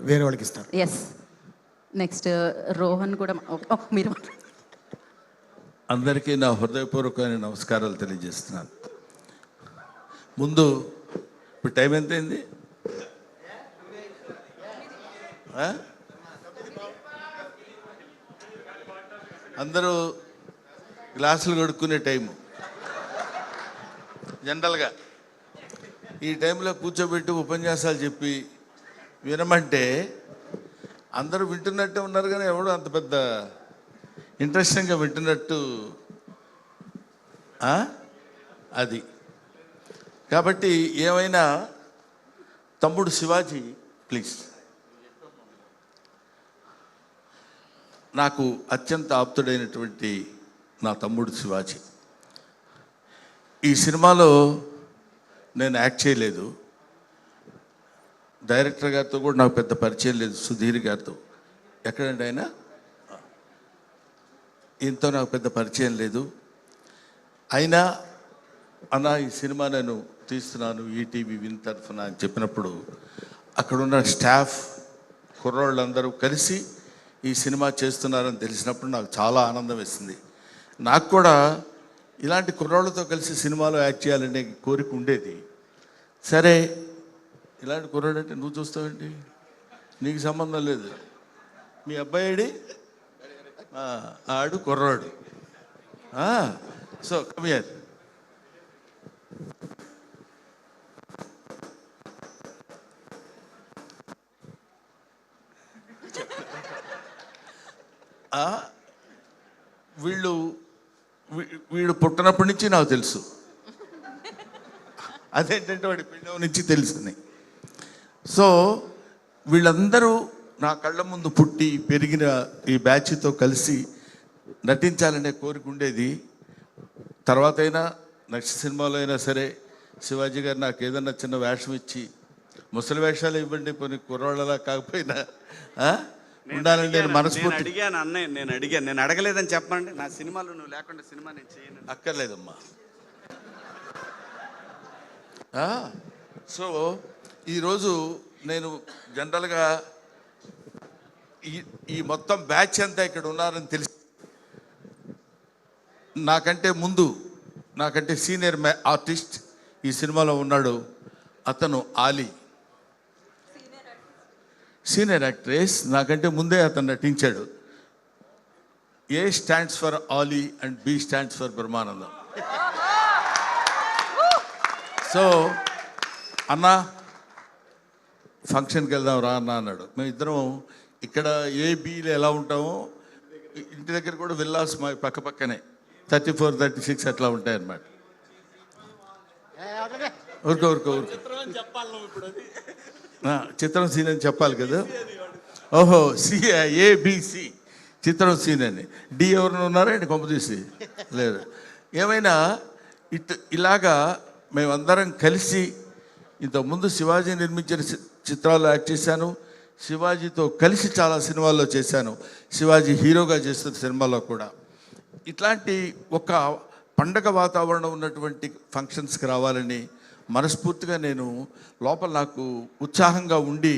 వేరే వాళ్ళకి ఇస్తారు. ఎస్, నెక్స్ట్ రోహన్ కూడా మీరు. అందరికీ నా హృదయపూర్వకమైన నమస్కారాలు తెలియజేస్తున్నాను. ముందు ఇప్పుడు టైం ఎంతైంది? అందరూ గ్లాసులు కడుక్కునే టైము. జనరల్గా ఈ టైంలో కూర్చోబెట్టి ఉపన్యాసాలు చెప్పి వినమంటే అందరూ వింటున్నట్టే ఉన్నారు, కానీ ఎవడు అంత పెద్ద ఇంట్రెస్టింగ్గా వింటున్నట్టు అది. కాబట్టి ఏమైనా తమ్ముడు శివాజీ ప్లీజ్, నాకు అత్యంత ఆప్తుడైనటువంటి నా తమ్ముడు శివాజీ. ఈ సినిమాలో నేను యాక్ట్ చేయలేదు, డైరెక్టర్ గారితో కూడా నాకు పెద్ద పరిచయం లేదు, సుధీర్ గారితో. ఎక్కడండి ఆయన? ఈయనతో నాకు పెద్ద పరిచయం లేదు. అయినా అన్న ఈ సినిమా నేను తీస్తున్నాను ఈటీవీ విన్ తరఫున అని చెప్పినప్పుడు అక్కడున్న స్టాఫ్ కుర్రోళ్ళందరూ కలిసి ఈ సినిమా చేస్తున్నారని తెలిసినప్పుడు నాకు చాలా ఆనందం వేసింది. నాకు కూడా ఇలాంటి కుర్రోళ్ళతో కలిసి సినిమాలో యాక్ట్ చేయాలనే కోరిక ఉండేది. సరే, ఇలాంటి కుర్రాడు అంటే నువ్వు చూస్తావేంటి, నీకు సంబంధం లేదు, మీ అబ్బాయిడి ఆడు కుర్రాడు. So come here. వీడు పుట్టినప్పటి నుంచి నాకు తెలుసు. అదేంటంటే వాడి పిండం నుంచి తెలుసుని. సో వీళ్ళందరూ నా కళ్ళ ముందు పుట్టి పెరిగిన ఈ బ్యాచ్తో కలిసి నటించాలనే కోరిక ఉండేది. తర్వాత అయినా నెక్స్ట్ సినిమాలో అయినా సరే శివాజీ గారు నాకు ఏదన్నా చిన్న వేషం ఇచ్చి, ముసలి వేషాలు ఇవ్వండి, కొన్ని కుర్రాళ్ళలా కాకపోయినా ఉండాలని నేను మనస్ఫూర్తి అడిగాను. అన్నయ్య నేను అడగలేదని చెప్పండి. నా సినిమాలు నువ్వు లేకుండా సినిమా నేను చేయను. అక్కర్లేదమ్మా. సో ఈరోజు నేను జనరల్గా ఈ మొత్తం బ్యాచ్ అంతా ఇక్కడ ఉన్నారని తెలిసి, నాకంటే ముందు నాకంటే సీనియర్ ఆర్టిస్ట్ ఈ సినిమాలో ఉన్నాడు, అతను ఆలీ. సీనియర్ యాక్ట్రెస్, నాకంటే ముందే అతను నటించాడు. A stands for Ali and B stands for Brahmanandam. So అన్న ఫంక్షన్కి వెళ్దాం రా అన్న అన్నాడు. మేము ఇద్దరం ఇక్కడ ఏబీలో ఎలా ఉంటామో ఇంటి దగ్గర కూడా విల్లాస్ మా పక్క పక్కనే 34, 36 అట్లా ఉంటాయన్నమాట. ఊరుకో చిత్రం సీన్ అని చెప్పాలి కదా. ఓహో, ఏబిసి చిత్రం సీన్ అని. డి ఎవరిని ఉన్నారా అండి కొంప తీసి? లేదు. ఏమైనా ఇలాగా మేమందరం కలిసి ఇంతకుముందు శివాజీ నిర్మించిన చిత్రాల్లో యాక్ట్ చేశాను, శివాజీతో కలిసి చాలా సినిమాల్లో చేశాను, శివాజీ హీరోగా చేస్తున్న సినిమాలో కూడా. ఇట్లాంటి ఒక పండగ వాతావరణం ఉన్నటువంటి ఫంక్షన్స్కి రావాలని మనస్ఫూర్తిగా నేను లోపల నాకు ఉత్సాహంగా ఉండి,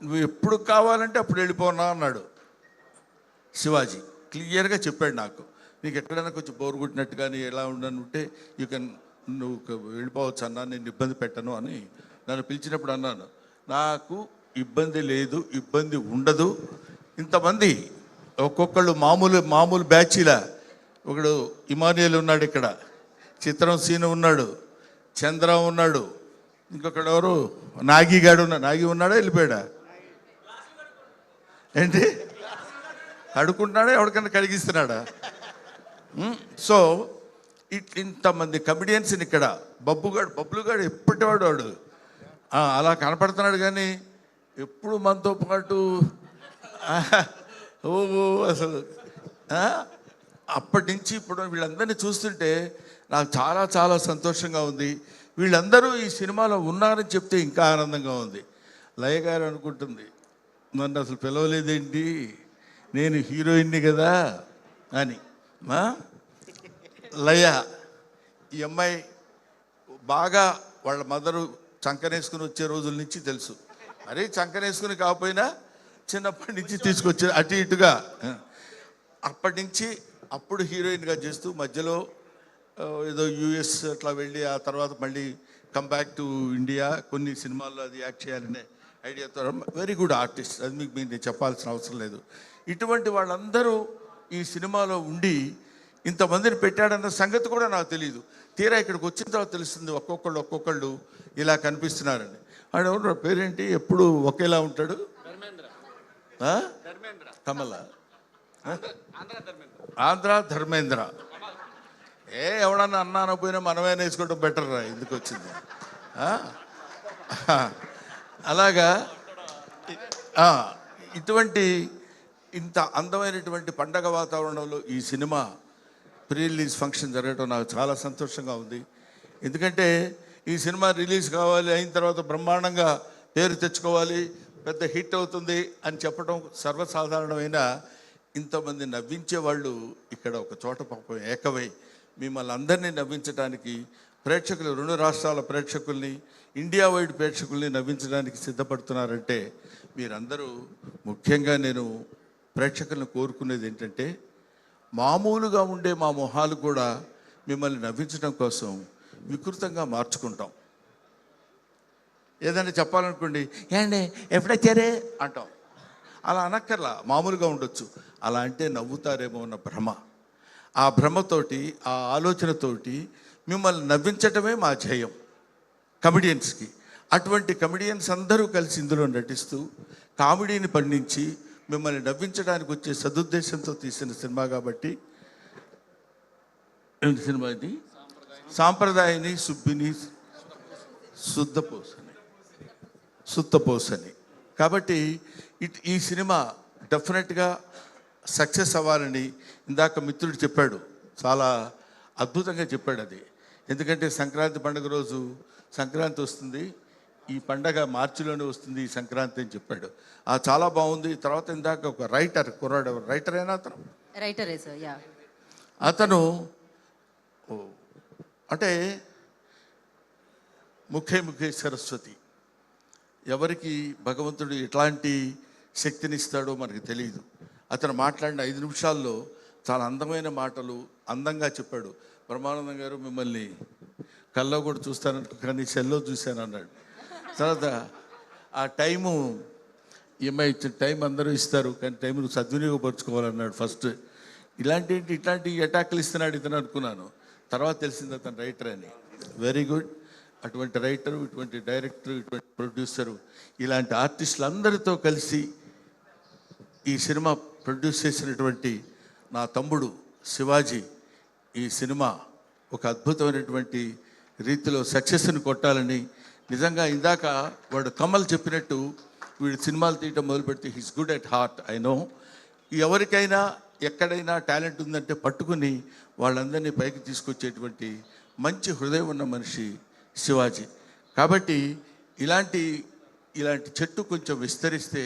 నువ్వు ఎప్పుడు కావాలంటే అప్పుడు వెళ్ళిపోనా అన్నాడు శివాజీ. క్లియర్గా చెప్పాడు నాకు, నీకు ఎక్కడైనా కొంచెం బోర్ కొట్టినట్టు కానీ ఎలా ఉండనుంటే నువ్వు వెళ్ళిపోవచ్చు అన్నా, నేను ఇబ్బంది పెట్టను అని నన్ను పిలిచినప్పుడు అన్నాను. నాకు ఇబ్బంది లేదు, ఇబ్బంది ఉండదు. ఇంతమంది ఒక్కొక్కళ్ళు మామూలు బ్యాచీలా. ఒకడు ఇమానియల్ ఉన్నాడు, ఇక్కడ చిత్రం సీను ఉన్నాడు, చంద్ర ఉన్నాడు, ఇంకొకడు ఎవరు నాగిగాడు ఉన్నాడు. నాగి ఉన్నాడా వెళ్ళిపోయాడా ఏంటి? కడుకుంటున్నాడా, ఎవరికన్నా కడిగిస్తున్నాడా? సో ఇంతమంది కమిడియన్స్ని ఇక్కడ బబ్బుగాడు ఎప్పటివాడు వాడు అలా కనపడుతున్నాడు, కానీ ఎప్పుడు మనతో పాటు అసలు అప్పటి నుంచి ఇప్పుడు వీళ్ళందరినీ చూస్తుంటే నాకు చాలా చాలా సంతోషంగా ఉంది. వీళ్ళందరూ ఈ సినిమాలో ఉన్నారని చెప్తే ఇంకా ఆనందంగా ఉంది. లయ గారు అనుకుంటుంది, నన్ను అసలు పిలవలేదేంటి, నేను హీరోయిన్ని కదా అని. లయ ఈ అమ్మాయి బాగా వాళ్ళ మదరు చంకనేసుకుని వచ్చే రోజుల నుంచి తెలుసు. మరీ చంకనేసుకుని కాకపోయినా చిన్నప్పటి నుంచి తీసుకొచ్చి అటు ఇటుగా అప్పటి నుంచి అప్పుడు హీరోయిన్గా చేస్తూ మధ్యలో ఏదో యూఎస్ అట్లా వెళ్ళి ఆ తర్వాత మళ్ళీ కమ్ బ్యాక్ టు ఇండియా కొన్ని సినిమాల్లో అది యాక్ట్ చేయాలనే ఐడియాతో వెరీ గుడ్ ఆర్టిస్ట్. అది మీకు నేను చెప్పాల్సిన అవసరం లేదు. ఇటువంటి వాళ్ళందరూ ఈ సినిమాలో ఉండి ఇంతమందిని పెట్టాడన్న సంగతి కూడా నాకు తెలియదు. తీరా ఇక్కడికి వచ్చిన తర్వాత తెలుస్తుంది ఒక్కొక్కళ్ళు ఇలా కనిపిస్తున్నారని. ఆడెవరు పేరేంటి, ఎప్పుడు ఒకేలా ఉంటాడు? కమల, ఆంధ్ర ధర్మేంద్ర. ఎవడన్నా అన్నా పోయినా మనమే వేసుకోవడం బెటర్ రా, ఎందుకు వచ్చింది. అలాగా ఇటువంటి ఇంత అందమైనటువంటి పండగ వాతావరణంలో ఈ సినిమా ప్రీ రిలీజ్ ఫంక్షన్ జరగడం నాకు చాలా సంతోషంగా ఉంది. ఎందుకంటే ఈ సినిమా రిలీజ్ కావాలి, అయిన తర్వాత బ్రహ్మాండంగా పేరు తెచ్చుకోవాలి, పెద్ద హిట్ అవుతుంది అని చెప్పడం సర్వసాధారణమైన ఇంతమంది నవ్వించే వాళ్ళు ఇక్కడ ఒక చోట పాపం ఏకమై మిమ్మల్ని అందరినీ నవ్వించడానికి ప్రేక్షకులు, 2 రాష్ట్రాల ప్రేక్షకుల్ని, ఇండియా వైడ్ ప్రేక్షకుల్ని నవ్వించడానికి సిద్ధపడుతున్నారంటే మీరందరూ, ముఖ్యంగా నేను ప్రేక్షకులను కోరుకునేది ఏంటంటే మామూలుగా ఉండే మా మొహాలు కూడా మిమ్మల్ని నవ్వించడం కోసం వికృతంగా మార్చుకుంటాం. ఏదైనా చెప్పాలనుకోండి, ఏండి ఎప్పుడొచ్చారే అంటాం. అలా అనక్కర్లా, మామూలుగా ఉండొచ్చు. అలా అంటే నవ్వుతారేమో అన్న భ్రమ. ఆ భ్రమతోటి, ఆ ఆలోచనతోటి మిమ్మల్ని నవ్వించటమే మా ధ్యేయం కమెడియన్స్కి. అటువంటి కమెడియన్స్ అందరూ కలిసి ఇందులో నటిస్తూ కామెడీని పండించి మిమ్మల్ని నవ్వించడానికి వచ్చే సదుద్దేశంతో తీసిన సినిమా కాబట్టి. ఏంటి సినిమా ఇది? సాంప్రదాయని సుబ్బిని సుత్తపోసని. కాబట్టి ఈ సినిమా డెఫినెట్గా సక్సెస్ అవ్వాలని ఇందాక మిత్రుడు చెప్పాడు, చాలా అద్భుతంగా చెప్పాడు అది. ఎందుకంటే సంక్రాంతి పండుగ రోజు, సంక్రాంతి వస్తుంది, ఈ పండగ మార్చిలోనే వస్తుంది ఈ సంక్రాంతి అని చెప్పాడు. చాలా బాగుంది. తర్వాత ఇందాక ఒక రైటర్ కుర్రాడు, రైటర్ అయినా అతను అంటే ముఖే సరస్వతి. ఎవరికి భగవంతుడు ఎట్లాంటి శక్తినిస్తాడో మనకు తెలియదు. అతను మాట్లాడిన 5 నిమిషాల్లో చాలా అందమైన మాటలు అందంగా చెప్పాడు. బ్రహ్మానందం గారు మిమ్మల్ని కల్లో కూడా చూస్తాను కానీ సెల్లో చూశాను అన్నాడు. తర్వాత ఆ టైము ఈఎంఐ ఇచ్చిన టైం అందరూ ఇస్తారు కానీ టైంను సద్వినియోగపరుచుకోవాలన్నాడు ఫస్ట్. ఇట్లాంటి అటాక్లు ఇస్తున్నాడు ఇతను అనుకున్నాను. తర్వాత తెలిసింది అతను రైటర్ అని. Very good. అటువంటి రైటరు, ఇటువంటి డైరెక్టరు, ఇటువంటి ప్రొడ్యూసరు, ఇలాంటి ఆర్టిస్టులు అందరితో కలిసి ఈ సినిమా ప్రొడ్యూస్ చేసినటువంటి నా తమ్ముడు శివాజీ ఈ సినిమా ఒక అద్భుతమైనటువంటి రీతిలో సక్సెస్ని కొట్టాలని, నిజంగా ఇందాక వాడు కమల్ చెప్పినట్టు వీడు సినిమాలు తీయటం మొదలు పెడితే he's good at heart. I know. ఎవరికైనా ఎక్కడైనా టాలెంట్ ఉందంటే పట్టుకుని వాళ్ళందరినీ పైకి తీసుకొచ్చేటువంటి మంచి హృదయం ఉన్న మనిషి శివాజీ. కాబట్టి ఇలాంటి చెట్టు కొంచెం విస్తరిస్తే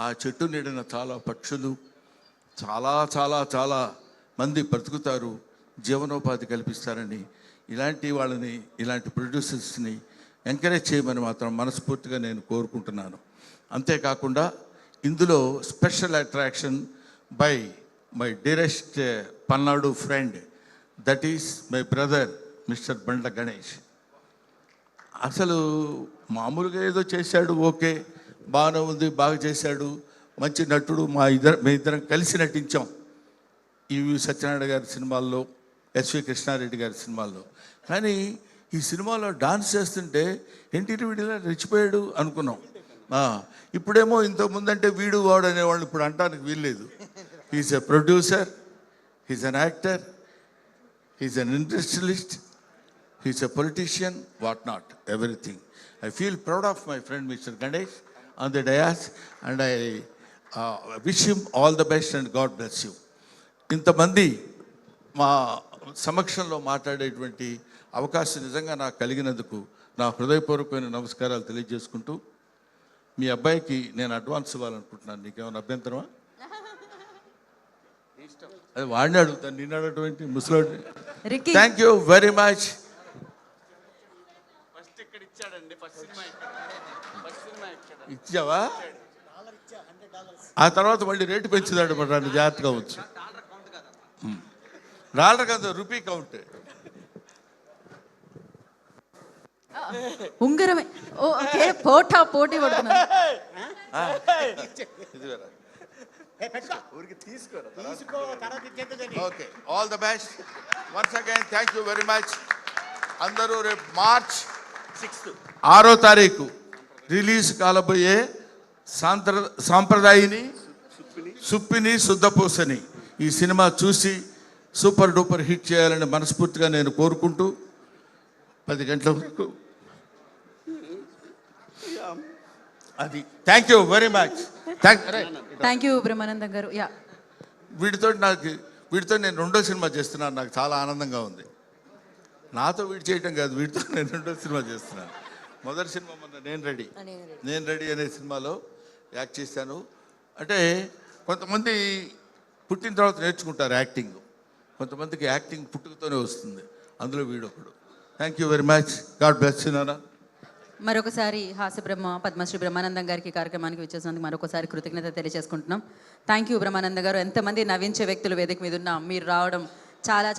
ఆ చెట్టు నీడన చాలా పక్షులు, చాలా చాలా చాలా మంది బ్రతుకుతారు, జీవనోపాధి కల్పిస్తారని ఇలాంటి వాళ్ళని, ఇలాంటి ప్రొడ్యూసర్స్ని ఎంకరేజ్ చేయమని మాత్రం మనస్ఫూర్తిగా నేను కోరుకుంటున్నాను. అంతేకాకుండా ఇందులో special attraction by my dearest Palnadu friend, that is my brother mister Bandla Ganesh. అసలు మామూలుగా ఏదో చేశాడు, ఓకే బాగానే ఉంది, బాగా చేశాడు, మంచి నటుడు. మేమిద్దరం కలిసి నటించాం ఈవి సత్యనారాయణ గారి సినిమాల్లో, ఎస్వి కృష్ణారెడ్డి గారి సినిమాల్లో. కానీ ఈ సినిమాలో డాన్స్ చేస్తుంటే ఏంటి వీడిలా రెచ్చిపోయాడు అనుకున్నాం. ఇప్పుడేమో ఇంతకుముందంటే వీడు వాడు అనేవాళ్ళు ఇప్పుడు అంటానికి వీల్లేదు. He's a producer, he's an actor, he's an industrialist, he's a politician, what not, everything. I feel proud of my friend Mr. Ganesh on the dais and I wish him all the best and God bless you. ఇంతమంది మా సమక్షంలో మాట్లాడేటువంటి అవకాశం నిజంగా నాకు కలిగినందుకు నా హృదయపూర్వకమైన నమస్కారాలు తెలియజేసుకుంటూ, మీ అబ్బాయికి నేను అడ్వాన్స్ ఇవ్వాలనుకుంటున్నాను. నీకేమైనా అభ్యంతరమా? అది వాడిని అడుగుతాను, నిన్ను అడగటువంటి ముసలోడి. Thank you very much. First ఇక్కడ ఇచ్చాడండి, ఫస్ట్ సినిమా ఇక్కడ. ఇచ్చావా? ఆ తర్వాత మళ్ళీ రేటు పెంచుదాడు మరి నన్ను జాగ్రత్తగా వచ్చు. డాలర్ కాదు, రూపీ కౌంట్. ఉంగరమే. ఓకే, పోటీ పడుతున్నారు. Okay, all the best once again. Thank you very much. అందరూ రేపు మార్చ్ 6వ తారీఖు రిలీజ్ కాలబోయే సాంప్రదాయిని సుప్పిని శుద్ధపూసని ఈ సినిమా చూసి సూపర్ డూపర్ హిట్ చేయాలని మనస్ఫూర్తిగా నేను కోరుకుంటూ 10 గంటల వరకు అది. Thank you very much. Thank you Brahmanandam గారు. యా, వీడితో నేను 2వ సినిమా చేస్తున్నాను. నాకు చాలా ఆనందంగా ఉంది. నాతో వీడు చేయటం కాదు, వీడితో నేను 2వ సినిమా చేస్తున్నాను. మొదటి సినిమా మొన్న నేను రెడీ అనే సినిమాలో యాక్ట్ చేశాను. అంటే కొంతమంది పుట్టిన తర్వాత నేర్చుకుంటారు యాక్టింగ్, కొంతమందికి యాక్టింగ్ పుట్టుకతోనే వస్తుంది. అందులో వీడొకడు. Thank you very much. God bless you నాన్న. మరొకసారి హాస్యబ్రహ్మ పద్మశ్రీ బ్రహ్మానందం గారికి కార్యక్రమానికి వచ్చేసినందుకు మరొకసారి కృతజ్ఞత తెలియజేసుకుంటున్నాం. థ్యాంక్ యూ బ్రహ్మానందం గారు. ఎంతమంది నవ్వించే వ్యక్తులు వేదిక మీద ఉన్నా మీరు రావడం చాలా